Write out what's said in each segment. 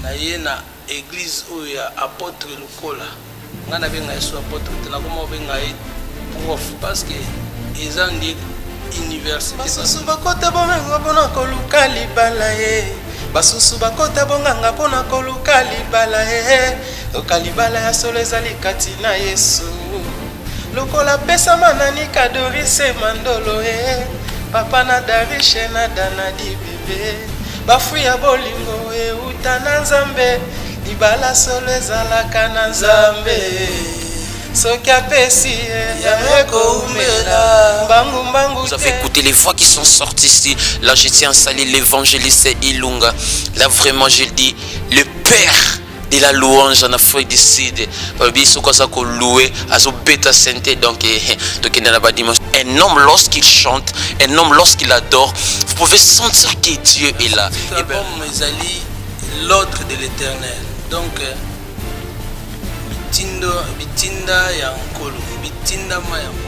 naye na église où il y a apôtre Lukola ngana benga yesu apôtre tena comme benga prof parce que ils ont dit université basusu bakota bonanga pona koluka libala ye basusu bakota bonganga pona koluka libala ye loka libala ya solo ezali kati na yesu lokola pesa manani kadorise mandolo ye papa na darishe na danadi bebe bafu ya bolingo euta na nzambe libala solo ezalaka na nzambe soki apesi yameko umela mbangu mbangu. Vous avez écouté les voix qui sont sorties ici. Là je tiens à saluer l'évangéliste Ilunga. Là vraiment je le dis, le père de la louange en Afrique du Sud. Un homme lorsqu'il chante, un homme lorsqu'il adore, vous pouvez sentir que Dieu est là. Et ben, l'ordre de l'Éternel. Donc bitinda ya nkolo, bitinda ma ya nkolo.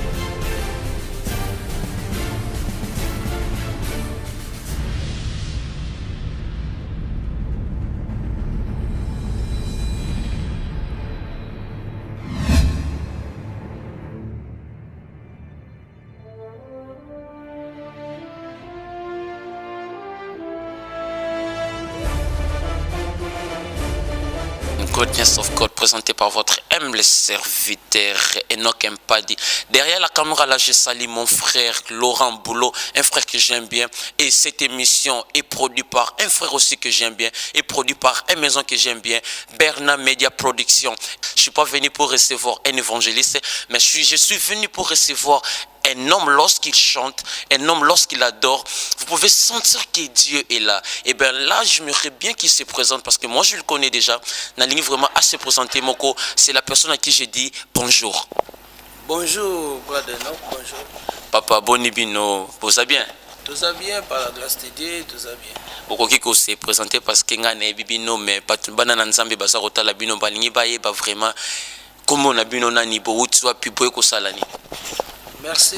Goodness of God présenté par votre humble serviteur Enoch Mpadi. Derrière la caméra là je salue mon frère Laurent Boulot, un frère que j'aime bien, et cette émission est produite par un frère aussi que j'aime bien et produit par une maison que j'aime bien, Bernard Media Production. Je suis pas venu pour recevoir un évangéliste, mais je suis venu pour recevoir un homme lorsqu'il chante, un homme lorsqu'il adore, vous pouvez sentir que Dieu est là. Et bien là, j'aimerais bien qu'il se présente parce que moi je le connais déjà. Nalingi vraiment à se présenter, Moko. C'est la personne à qui je dis bonjour. Bonjour, brother, non, bonjour. Papa Bonibino, vous allez bien? Tout ça bien, par la grâce de Dieu, tout ça bien. Beaucoup qui se présenter parce que ngane bibino mais pas banana nzambe basa kotala bino balingi baye ba vraiment comment on a bino nani bo utwa pipo ko salani. Merci,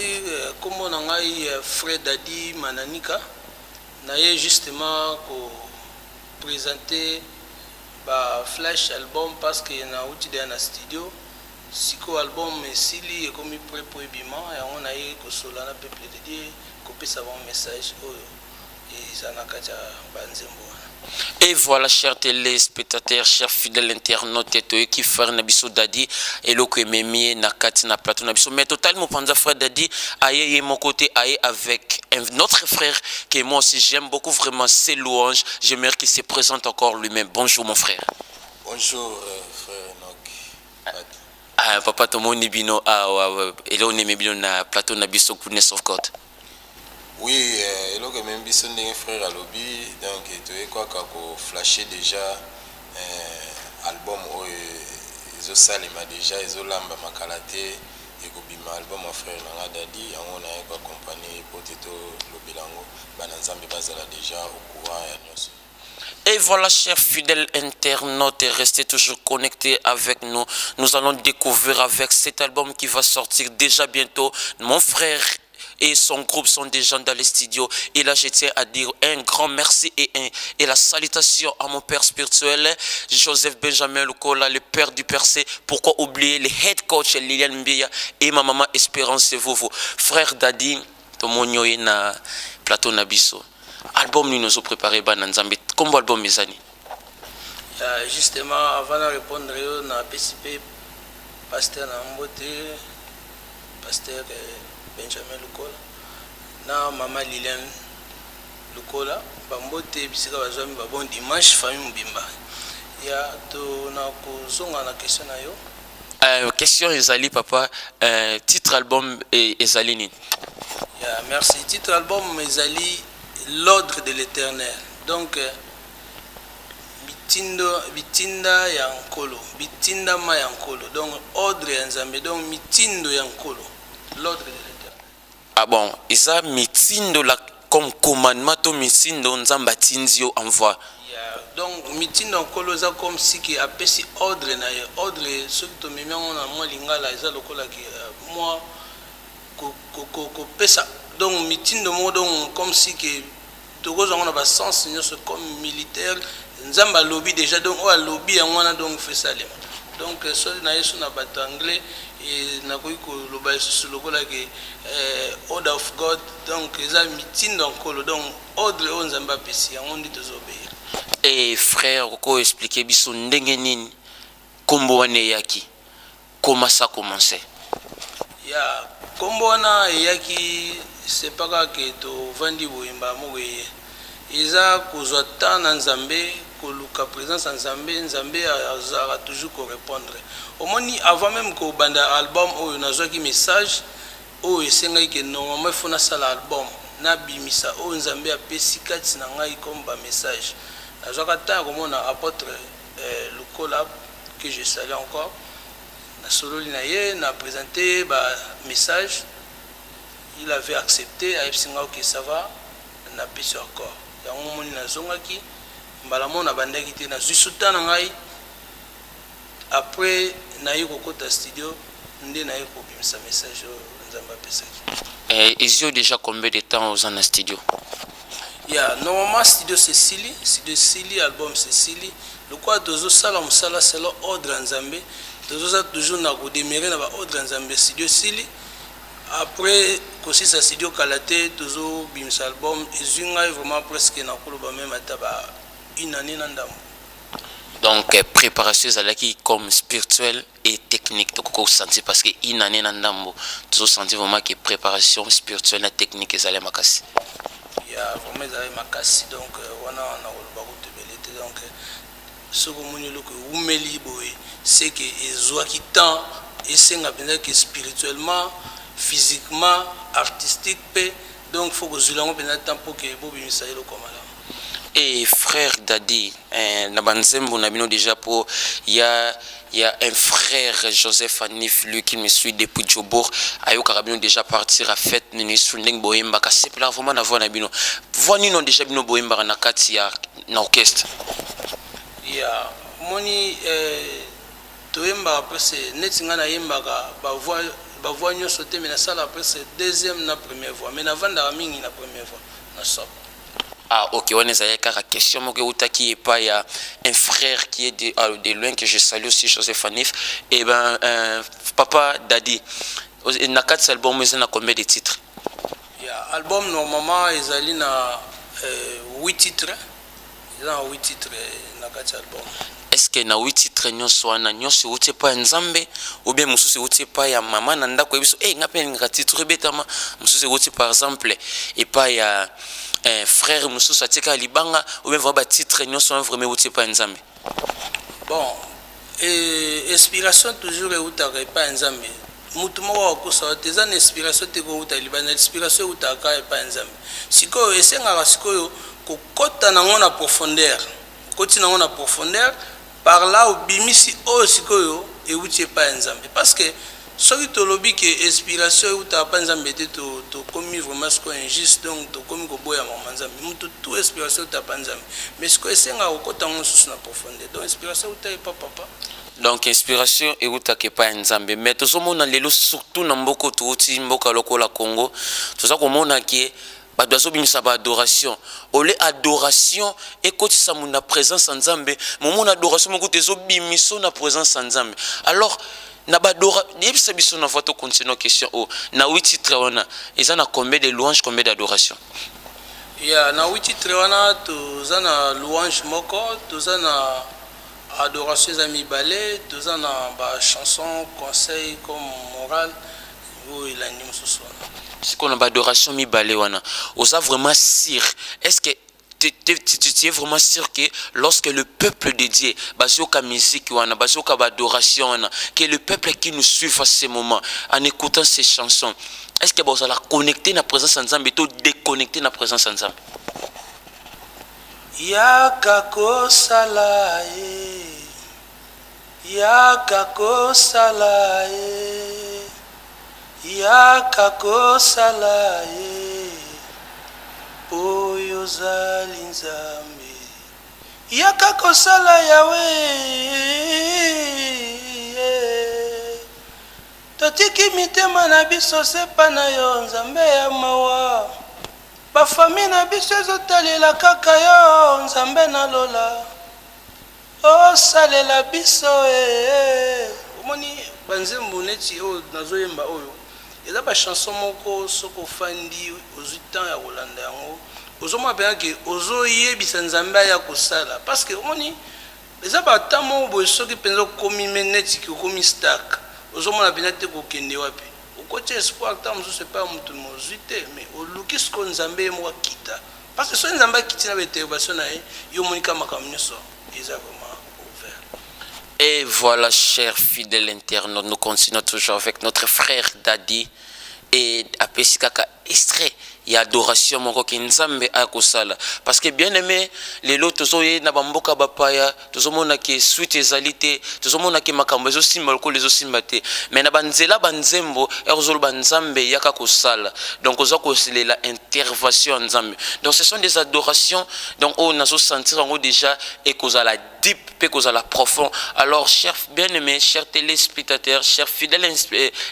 comme on a eu Fred Dadi Mananika, on a justement présenté le Flash album parce qu'il y a un studio. Siko album Sili est comme prêt pour ébiment et on a eu que cela n'a peuple de Dieu, copier ça un message et ça n'a qu'à banzembo. Et voilà, chers téléspectateurs, chers fidèles internautes, qui font Nabiso Dadi, et le que Mémie, Nakati, na plateau Nabiso. Mais totalement, pendant frère Dadi, aïe, mon côté, aïe, avec un autre frère, que moi aussi j'aime beaucoup vraiment ses louanges. J'aimerais qu'il se présente encore lui-même. Bonjour, mon frère. Bonjour, frère Enoch. Ah, papa, ton mon Nibino, et là, on est Mébino, na plateau Nabiso, Goodness of God. Oui, et là, même si on est frère à lobby, donc tu es quoi qu'on flashé déjà album où ils ont salé déjà, ils ont lamba makalaté et qu'on album mon frère Nanga Dadi, on a une compagnie pour Tito Lobilango, Bananzambi Bazala déjà au courant et nous. Et voilà, chers fidèles internautes, restez toujours connectés avec nous. Nous allons découvrir avec cet album qui va sortir déjà bientôt. Mon frère et son groupe sont déjà dans les studios. Et là, je tiens à dire un grand merci et la salutation à mon père spirituel, Joseph Benjamin Lukola, le père du percé. Pourquoi oublier le head coach Liliane Mbia et ma maman Espérance Vovo. Frère Dadi, Tomonyo na plateau Nabiso. Album nous nous préparé Bananzambe. Comme album mes années. Justement, avant de répondre, on a participé pasteur Nambote, pasteur Benjamin Lukola, na maman Liliane Lukola, Bambote, bisika bazwami babon dimanche famille Mbimba. Ya to na kozonga na question na yo. Question Ezali papa, titre album Ezali ni. Merci. Titre album Ezali l'ordre de l'Éternel. Donc bitinda ya nkolo, bitinda ma ya nkolo. Donc ordre ya nzambe, donc mitindo ya nkolo, l'ordre de l'Éternel. Ah bon, isa mitindo la comme commandement to mitindo nzamba tinzio envoie. Donc mitindo nkolo za comme si qui apesi ordre na ye, ordre ce que to mimiango na moi lingala isa lokola ki moi ko pesa. Donc mitindo mo donc comme si que tokozwa na ba sens nyonso comme militaire nzamba lobby déjà donc o lobby yango na donc fait salema donc so na yesu na bato anglais et na koyi ko loba yesu lokola ke order of God donc eza mitindo nkolo donc ordre o nzamba pesi yango ndi tozobéir. Et frère ko expliquer biso ndenge nini kombo wana yaki comment ça commençait? Ya kombo wana yaki c'est pas que to vandi boyemba moye eza kozwa temps na nzambe koluka présence en nzambe nzambe azara toujours ko répondre omoni avant même ko banda album oyo nazwaki message oyo esengai ke normalement faut na sala album na bimisa oyo nzambe apesi kati na ngai comme ba message nazwaka temps komona apôtre Lukola que je salue encore na solo linaye na présenté ba message il avait accepté à Epsinga que ça va na pesi encore yango moni nazongaki mbala mona bandaki te na zusuta na ngai après na yiko kota studio ndé na yiko bimisa message nzamba pesaki. Ils ont déjà combien de temps aux en studio? Ya normalement studio Cécilie album Cécilie le quoi dozo sala musala c'est l'ordre nzambe dozo toujours na ko démarrer na ba ordre nzambe studio Cécilie après aussi ça studio Kalaté dozo bimisa album ezunga vraiment presque na koloba même ataba une année na ndambo. Donc préparation zalaki comme spirituelle et technique to ko sentir parce que une année na ndambo to sentir vraiment que préparation spirituelle et technique ezale makasi. Ya vraiment ezale makasi donc wana na koloba ko tebelete donc ce que moni loko umeli boy c'est que ezwaki temps esenga penza que spirituellement physiquement artistique pe donc faut que zulango penza temps pour que bobi misailo comme là. Et frère Dadi, Nabanzembo Nabino déjà pour il y a un frère Joseph Anif lui qui me suit depuis Djobour ayo karabino déjà partir à fête ni sundeng boyemba ka c'est là vraiment na voix Nabino voix non déjà bino boyemba na kati ya na orchestre ya moni toyemba après c'est netinga na yemba ba voix nyonso te mais na sala après c'est deuxième na première voix mais na vanda mingi na première voix na sop. Ah ok, on est à la question qui est pas il y a un frère qui est de loin que je salue aussi Joseph Anif et ben papa Dadi na 4 albums mais on a combien de titres? Il y a album normalement ils na 8 titres. Ils ont 8 titres na 4 albums. Est-ce que na 8 titres nyonso wana nyonso uti pa nzambe ou bien mususi uti pa ya mama na ndako ebiso ngape nga titre betama mususi uti par exemple et pas ya un frère mususu atika libanga ou bien vraiment titre nyonso vraiment uti pa nzambe? Bon, inspiration toujours utaka pa nzambe mutu moko akosa teza na inspiration te ko uta libana inspiration utaka pa nzambe sikoyo esenga sikoyo kokota na ngona profondeur koti na ngona profondeur par là au bimisi o sikoyo e uti pa nzambe parce que soki tolobi ke inspiration uta pa nzambe te to komi vraiment ce injuste donc to komi ko boya mama nzambe mutu tout inspiration uta pa nzambe mais ce que esenga kokota ngona susu na profondeur donc inspiration uta pa papa. Donc inspiration et utake pa nzambe mais to so mona lelo surtout na mboko tuuti mboka lokola Congo to ça komona ki badozo bimisa ba adoration ole adoration et koti sa muna présence en nzambe momona adoration moko tezo bimiso na présence en nzambe alors na badora yebisa biso na voto continue question o na 8 titres wana ils en a combien de louanges combien d'adoration? Ya na 8 titres wana to zana louange moko to zana adoration amis ballet to zana ba chanson conseil comme morale ou il anime ce soir. C'est qu'on a adoration mi balé wana. Osa vraiment sûr. Est-ce que tu es vraiment sûr que lorsque le peuple de Dieu bazoka musique wana bazoka adoration wana que le peuple qui nous suit à ce moment en écoutant ces chansons est-ce que vous allez connecter na présence en Nzambe ou déconnecter na présence en Nzambe? Yakako salae yakako salae yakako salae oyo zali nzambe yakako sala yawe totiki mitema na biso sepa na yo nzambe ya mawa bafamille na biso ezotalela kaka yo nzambe nalola osalela biso omoni banzembo neti oyo nazoyemba oyo eza bachanson moko soki ofandi ozwi temps ya kolanda yango ozomona mpenza ke ozoyebisa nzambe aya kosala parce que omoni eza bata moko boye soki mpenza okomi me neti ke okomi stark ozomona mpenza te kokende wapi okoti espoir ta mosusu epai ya motu mozwi te mais oluki siko nzambe ye moko akita parce que soki nzambe akiti na baintervention na ye yo omonika makambo nyonso eza vraiment ouvert. Et voilà, chers fidèles internautes, nous continuons toujours avec notre frère Dadi et Apesikaka extrait. Il y a adoration moko ki nzambe akosala parce que bien aimé les lots tozoye na bamboka bapaya tozomona ki suite ezalité tozomona ki makambo ezo simba ko les osimba te mais na banzela banzembo ezolo banzambe yaka kosala donc ozo koselela intervention nzambe donc ce sont des adorations donc on a sentir en déjà et kozala deep pe kozala profond. Alors chers bien-aimés, chers téléspectateurs, chers fidèles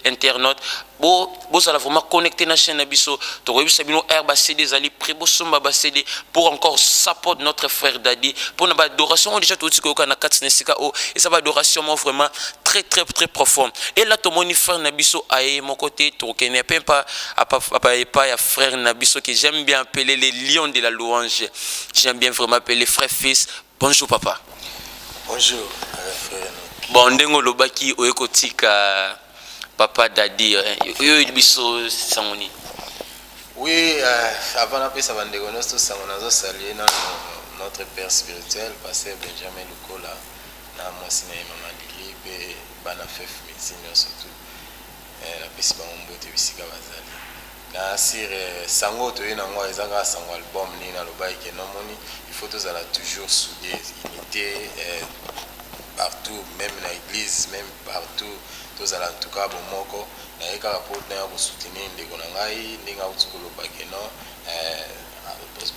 internautes, bo ça vraiment connecté na chaîne biso to rebisa bino herba CD zali prebo somba ba CD pour encore support notre frère Dadi pour na adoration déjà tout ko na katsnesika o et ça va adoration vraiment très très très profond. Et là to moni frère na biso aye mon côté to kene pas ya frère na biso que j'aime bien appeler les lions de la louange. J'aime bien vraiment appeler frère fils. Bonjour papa. Bonjour frère. Bon ndengo lobaki oyekotika Papa Dadi, oui, avant d'appeler ça, nous saluer notre père spirituel, pasteur Benjamin Lukola, Namosina Maman Lili, et Banafef Médecine surtout, la Pessiba Mbote Visika Bazali. Nasir Sango, tu es dans moi, ils ont un album, il faut toujours souder, imiter partout, même dans l'église, même partout. Tous à tout cas bon moko na eka rapport na ko soutenir ndeko na ngai ndinga utsukolo bakeno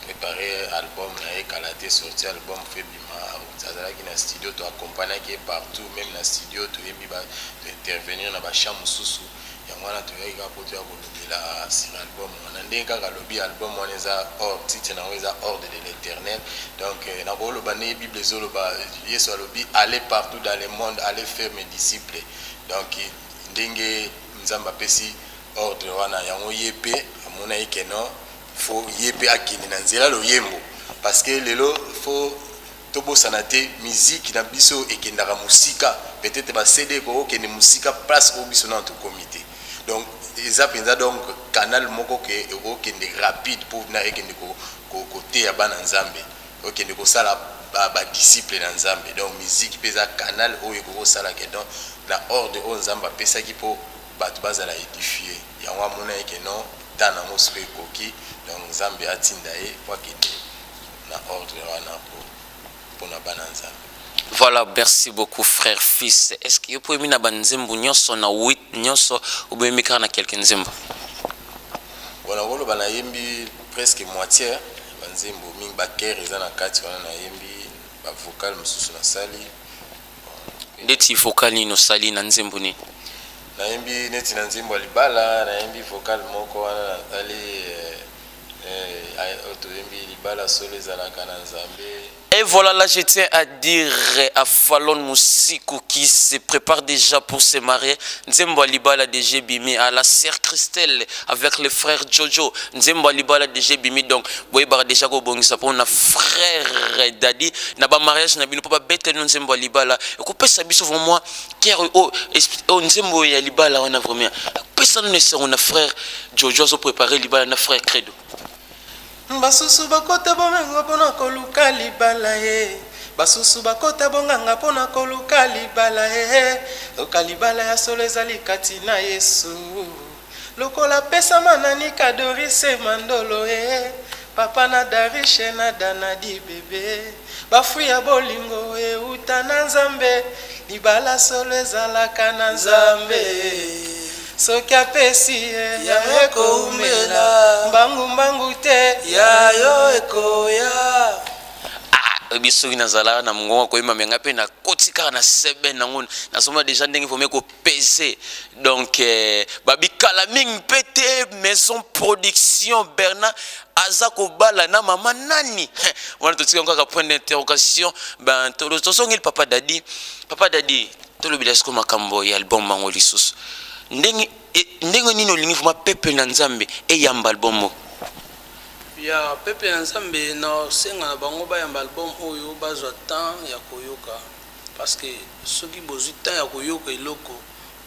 préparer album na eka la té sorti album febima uzazala ki na studio to accompagner qui partout même na studio to yembi ba intervenir na ba chambre susu ya mwana to eka rapport ya ko lobela sur album na ndinga ka lobi album on eza hors titre na eza ordre de l'éternel donc na ko loba ne bible zolo ba yeso lobi aller partout dans le monde aller faire mes disciples. Donc ndenge nzamba pesi ordre wana yango yepe amona ikeno fo yepe akini na nzela lo yembo parce que lelo fo tobo sanate musique na biso ekendaka musika peut-être ba CD ko okende musika place au biso na to comité donc eza penza donc canal moko ke okende rapide pour na ekende ko côté ya bana nzambe okende ko sala ba disciple na nzambe donc musique pesa canal oyo ko sala ke donc na ordre o nzamba pesa ki po batu bazala édifier yango amona ke non dana mospe koki donc nzambe atinda e kwa kete na ordre wana pour na bana nzambe. Voilà, merci beaucoup frère fils. Est-ce que vous pouvez mina banzembo nyonso na 8 nyonso ou bien mika na quelques nzembo? Voilà, wolo bana yembi presque moitié banzembo mingi ba cœur ezana kati wana na yembi ba vocal mususu na sali. Ndeti vocal ni no sali na nzembo ni. Na yembi neti na nzembo libala na yembi vocal moko wana na ali auto yembi libala solo ezalaka na nzambe. Et voilà, là je tiens à dire à Fallon Moussikou qui se prépare déjà pour se marier. Nzembo Alibala DG Bimi à la sœur Christelle avec le frère Jojo. Nzembo Alibala DG Bimi donc boy bar déjà ko bongisa pour na frère Dadi na ba mariage na bino papa bete Nzembo Alibala. Ko pesa biso vraiment ker o Nzembo ya Alibala on a vraiment pesa nous ne on a frère Jojo so préparer Alibala na frère Credo. Basusu bakota bomengo pona koluka libala ye basusu bakota bonganga pona koluka libala ye lokalibala ya solo ezali kati na Yesu lokola pesa manani kadorise mandolo ye papa na darishe na danadi bebe bafu ya bolingo e utana nzambe libala solo ezalaka na nzambe soki apesi ya eko umela mbangu mbangu te ya yo eko ya biso nazala na mongongo koyema menga pe na kotika na sebe nango na soma déjà ndenge faut ko peser donc babikala mingi pété maison production Bernard azako bala na mama nani wana totika encore point d'interrogation ben to songeli papa dadi to le bilasco makambo ya album mango lisusu ndenge nini olingi vraiment pepe na nzambe e yamba album ya pepe na nzambe na senga na bango bayamba album oyo bazwa temps ya koyoka parce que soki bozwi temps ya koyoka eloko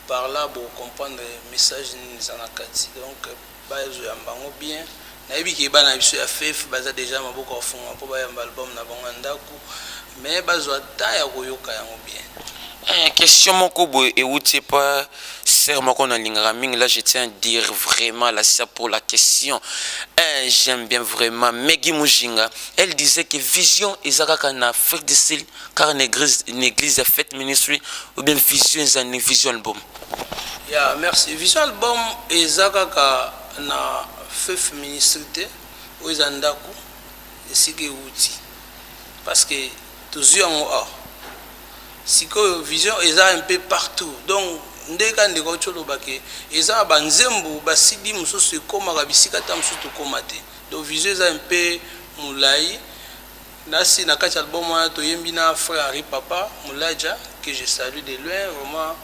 par là pour comprendre message nini eza na kati donc bazwa yamba bango bien nayebi ke bana biso ya fef baza déjà maboko afunga mpo bayamba album na bango ndako mais bazwa temps ya koyoka yango bien. Question moko boy et où tu pas serment qu'on a l'ingraming là je tiens à dire vraiment là ça pour la question j'aime bien vraiment Meggy Mujinga elle disait que vision ezaka na Afrique du Sud car une église a fait ministry ou bien vision est une vision album ya merci vision album ezaka na fef ministry ou ezandako esike uti parce que tous yango si que vision est un peu partout donc ndeka ndeko cholo bake eza banzembu basidi mususu ekoma bisika ta mususu komate donc vision est un peu mulai nasi na kati album to yembi na frère Henri Papa Mulaja que je salue de loin vraiment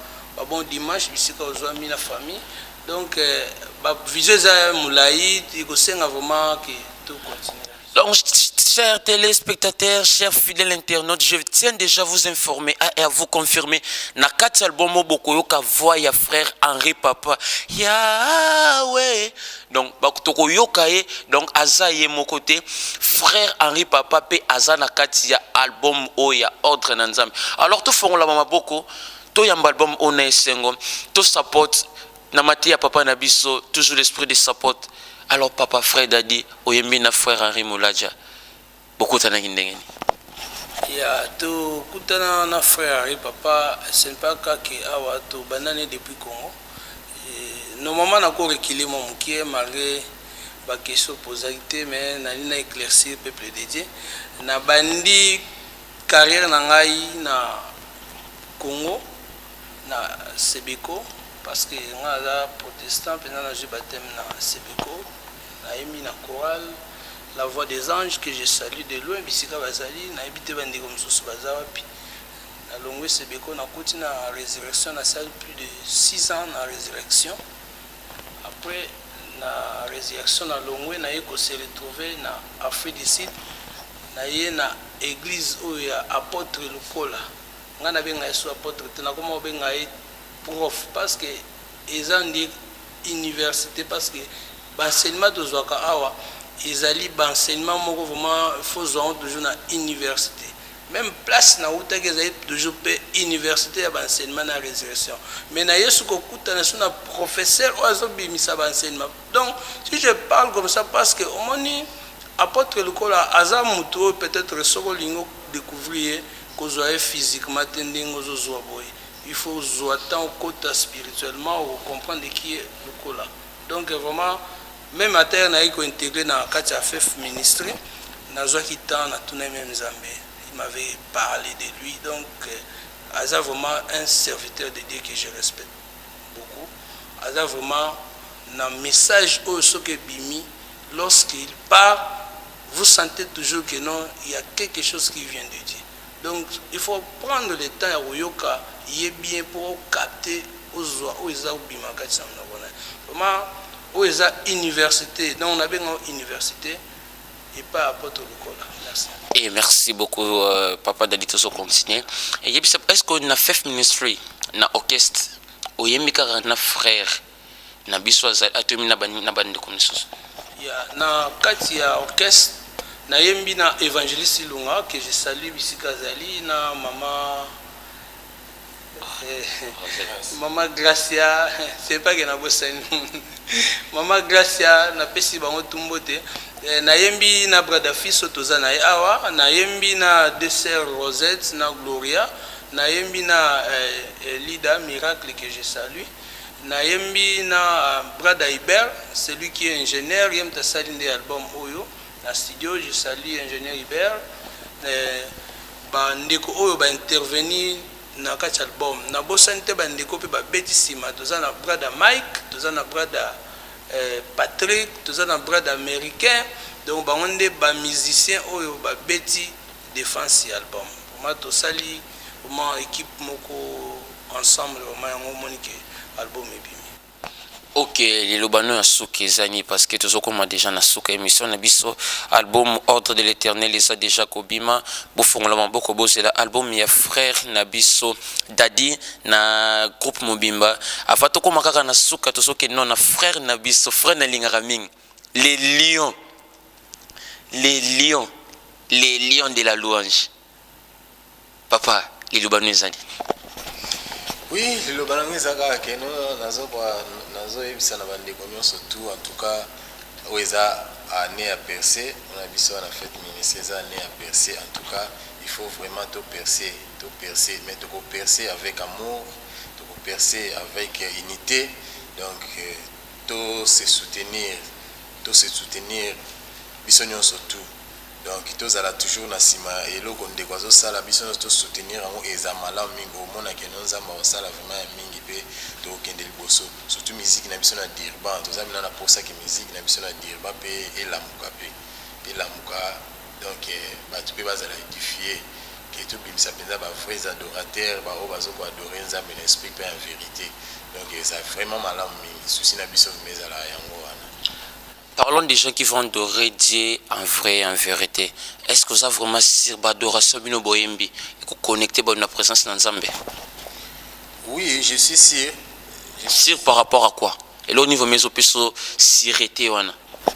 bon dimanche bisika ozwami na famille donc vision est mulai iko senga vraiment que tout continue. Donc, chers téléspectateurs, chers fidèles internautes, je tiens déjà à vous informer et à vous confirmer. Na kati album bokoyo ka voix ya frère Henri Papa. Yahweh. Donc, bakutoko yokaye donc aza ye mon côté frère Henri Papa pe aza na kati ya album oya ordre na nzambe. Alors tout font la mama boko, to yamba album ona esengo, to support na mati ya papa na biso, toujours l'esprit de support. Alors papa frère Dadi oyembi na frère Henri Mulaja beaucoup tana kindengeni ya to kutana na frère Henri Papa c'est pas que awa to banane depuis Congo normalement na ko reculer mon mukie malgré ba question posalité mais na éclaircir peuple de Dieu na bandi carrière na ngai na Congo na Sebeko parce que nga protestant pendant la baptême na Sebeko na emi na chorale la voix des anges que je salue de loin bisika bazali na ebité bandi comme sous bazawa pi na longwe Sebeko na koti na résurrection na salle plus de 6 ans na résurrection après na résurrection na longwe na yeko se retrouver na Afrique du Sud na ye na église oya apôtre Lukola nga na benga yesu apôtre tena comme benga prof parce que ils ont dit université parce que l'enseignement de Zouaka Awa ils allaient l'enseignement vraiment faut toujours na université même place na uta que ils toujours université à l'enseignement na résurrection mais na yesu ko kuta na suna professeur oazobi misa enseignement donc si je parle comme ça parce que au moni apôtre Lukola aza muto peut-être soko lingo découvrir ko zoe physiquement tendingo zo boy. Il faut attendre côté spirituellement ou comprendre qui est le cola. Donc vraiment, même à terre, n'a été intégré dans le cadre de ministry, n'a pas tout même Zambé. Il m'avait parlé de lui, donc Aza vraiment un serviteur de Dieu que je respecte beaucoup. Aza vraiment un message au Bimi, lorsqu'il part, vous sentez toujours que non, il y a quelque chose qui vient de Dieu. Donc il faut prendre le temps à Oyoka, il est bien pour capter aux oies, aux Bimakati. Vraiment, aux universités, donc on a bien une université et pas à Porto Lukola. Merci. Et merci beaucoup, Papa Dadito, so continuer. Et est-ce qu'on a fait ministry, na orchestre, ou yemika na frère, na biswa atomi na bande comme ça. Ya na katia orchestre. Na yembi na évangéliste Lunga que je salue bisika zali na maman Gracia c'est pas que na bosani maman Gracia na pesi bango tumbote na yembi na brother Fiso toza na awa na yembi na dessert Rosette na Gloria na yembi na Lida Miracle que je salue na yembi na brother Hubert celui qui est ingénieur yem ta salinde album oyo na studio je salue ingénieur Hubert bandeko oyo baintervenir na kati album na bosani te bandeko mpe babeti nsima toza na brada Mike toza na brada Patrick toza na brada américain donc bango nde bamusicien oyo babeti défense ya album vraiment tosali vraiment équipe moko ensemble vraiment yango omoni ke album ebimi. Ok, les lobano ya souke zani parce que tous comme déjà na souke émission na biso album Ordre de l'Éternel les a déjà kobima bofongola maboko bozela album ya frère na biso Dadi na groupe Mobimba afato koma kaka na souka to soke non na frère na biso frère na lingara mingi les lions de la louange papa les lobano zani. Oui, le balangue zaka keno nazo ebisa na bandeko nyonso tout en tout cas oeza année à percer on a biso na fête ministère ça année à percer en tout cas il faut vraiment tout percer mais tout percer avec amour tout percer avec unité donc tout se soutenir biso nyonso tout donc tozala toujours na sima eloko ndeko azosala biso nyonso tosoutenir yango eza malamu mingi omona ke no nzambe akosala vraiment ya mingi mpe tokende liboso surtout musique na biso na dirban toza mina na posaki musique na biso na dirban mpe elamuka donc bato mpe bazala édifie ke tobimisa mpenza bavrais adorateur baoyo bazokoadore nzambe na esprit mpe en vérité donc eza vraiment malamu mingi susi na biso vima ezala yango wana. Parlons des gens qui vont adorer Dieu en vrai et en vérité. Est-ce que vous avez vraiment sur l'adoration de Boyembi et que connecter à la présence de Nzambe? Oui, je suis sûr. Sûr par rapport à quoi? Et là au niveau mes opérations sireté wana.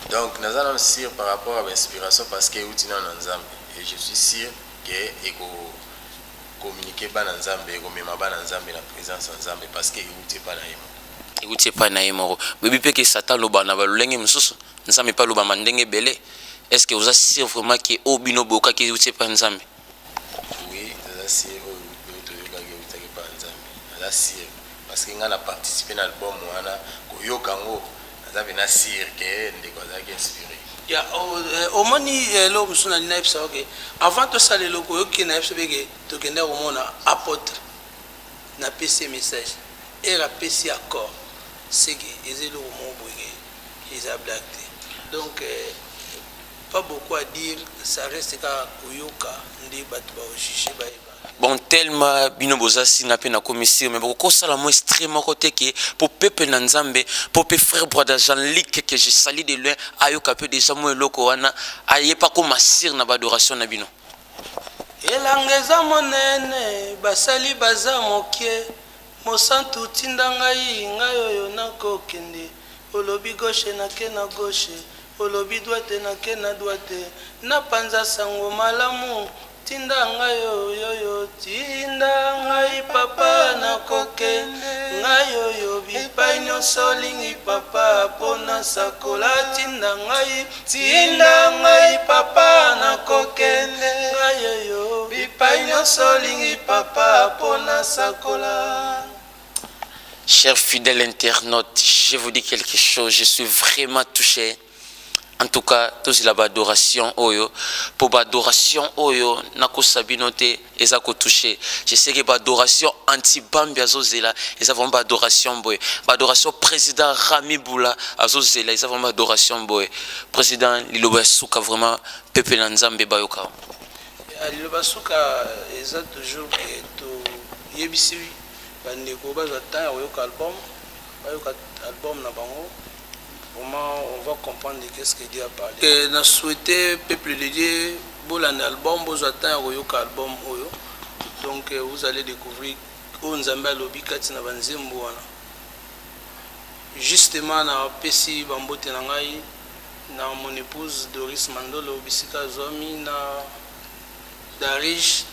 Donc nous allons sûr par rapport à l'inspiration parce que utina Nzambe et je suis sûr que eko communiquer ba Nzambe eko mema ba Nzambe la présence Nzambe parce que uti pas na yemo. Écoutez pas na yemo. Bébé pe que Satan loba na balolenge mususu. Nzambe pas loba mandenge belé. Est-ce que vous êtes sûr vraiment que obino boka que uti pas Nzambe? Oui, c'est sûr oto yoka que uti pas Nzambe. C'est sûr parce que ngana participer dans l'album wana ko yokango Nzambe na sûr que ndeko azaki inspiré. Ya omoni lo musuna na epsa ok avant to sale loko yoki na epsa bege to kenda komona apôtre na PC message et la PC accord c'est que les éloges m'ont brûlé ils ont blagué donc pas beaucoup à dire ça reste qu'à Koyoka ndi batu ba ochiche ba bon tellement bino bozasi na pe na commissaire mais beaucoup ça la moins extrêmement côté qui pour peuple na Nzambe pour pe frère brother Jean-Luc que je salue de loin ayoka peu déjà moi loko wana aye pas comme assir na adoration na bino elangeza monene basali baza mokie mosantu tinda ngai oyo nakokende olobi gauche nake na gauche olobi droite nake na droite na panza sango malamu tinda ngai oyo tinda ngai papa nakokende ngai oyo bipai nyonso olingi papa mpona sakola tinda ngai papa nakokende ngai oyo bipai nyonso olingi papa mpona sakola. Chers fidèles internautes, je vous dis quelque chose, je suis vraiment touché. En tout cas, tous la adoration oyo, pour adoration oyo, nako sabinote, ezako touché. Je sais que adoration anti-bambi azozela, ils avons adoration boy. Adoration président Rami Boula azozela, ils avons adoration boy. Président Liloba Souka vraiment peuple Nzambe bayoka. Liloba Souka eza toujours que to yebisi bandeko bazwa temps oyoka album na bango. Vraiment, on va comprendre de qu'est-ce que Dieu a parlé. Et on a souhaité, peuple de Dieu, un album, vous attendez un album. Donc vous allez découvrir où nous avons lobby Katina Banzembo. Justement, na PC Bambote Nangai, na mon épouse Doris Mandolo, Bisika Zomi, na Darich,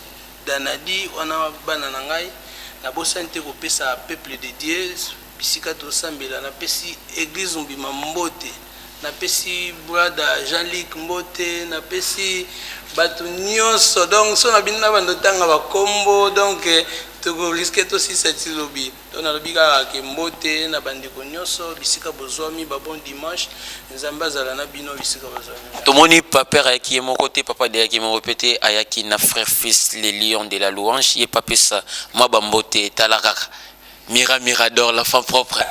Danadi, on a Bananangai, na Bossante Kopesa, peuple de Dieu. Bisika tosambela na pesi église mbima mbote napesi brother Jean-Luc Mbote, napesi bato nyonso donc so na bina bando tanga ba kombo donc to risque to si cette lobby donc na lobby ka ke Mbote na bandiko nyonso bisika bozwami ba bon dimanche nzamba zala na bino bisika bozwami tomoni papa ayaki mon côté papa de ayaki mon répété ayaki na frère fils les lions de la louange ye papa ça moi ba Mbote talaka Mirador la femme propre.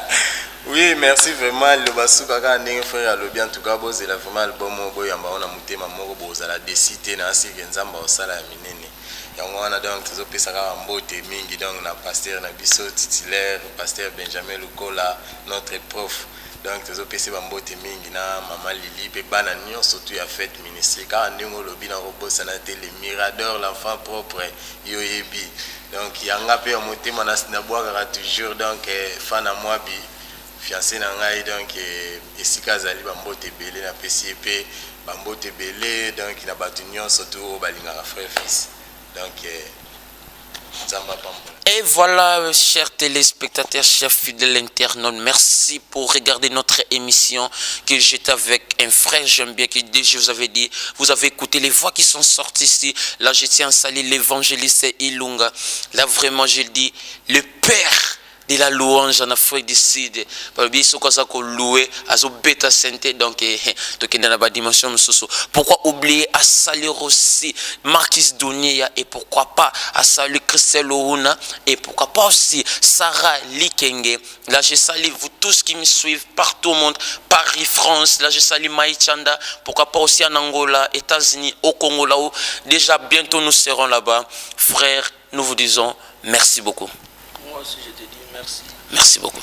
Oui, merci vraiment. Le basuka ka ndenge frère alobi en tout cas boze la vraiment album boyamba ona mutema moko boza la décité na sike nzamba osala ya minene. Yango wana donc tozo pesa ka Mbote mingi donc na pasteur na biso titulaire pasteur Benjamin Lukola notre prof. Donc tozo pesa ba Mbote mingi na mama Lili pe bana nyonso tu ya fête ministre ka ndenge olobi na robosa na télé Mirador l'enfant propre yo yebi. Donc yanga pe motema na sinabwaka toujours donc fan à moi bi fiancé na ngai donc esika zali ba Mbote belé na pesi pe ba Mbote belé donc na batu nyonso tu balinga frère fils donc et voilà, chers téléspectateurs, chers fidèles internautes, merci pour regarder notre émission que j'étais avec un frère, j'aime bien que déjà vous avez dit, vous avez écouté les voix qui sont sorties ici. Là, je tiens à saluer l'évangéliste Ilunga. Là, vraiment, je dis, le Père de la louange en Afrique du Sud. Pourquoi oublier à saluer aussi Marquis Dunia et pourquoi pas à saluer Christelle Ouna et pourquoi pas aussi Sarah Likenge. Là je salue vous tous qui me suivent partout au monde, Paris, France. Là je salue Maïchanda. Pourquoi pas aussi en Angola, États-Unis, au Congo là où déjà bientôt nous serons là-bas. Frères, nous vous disons merci beaucoup. Moi aussi je te dis merci. Merci beaucoup.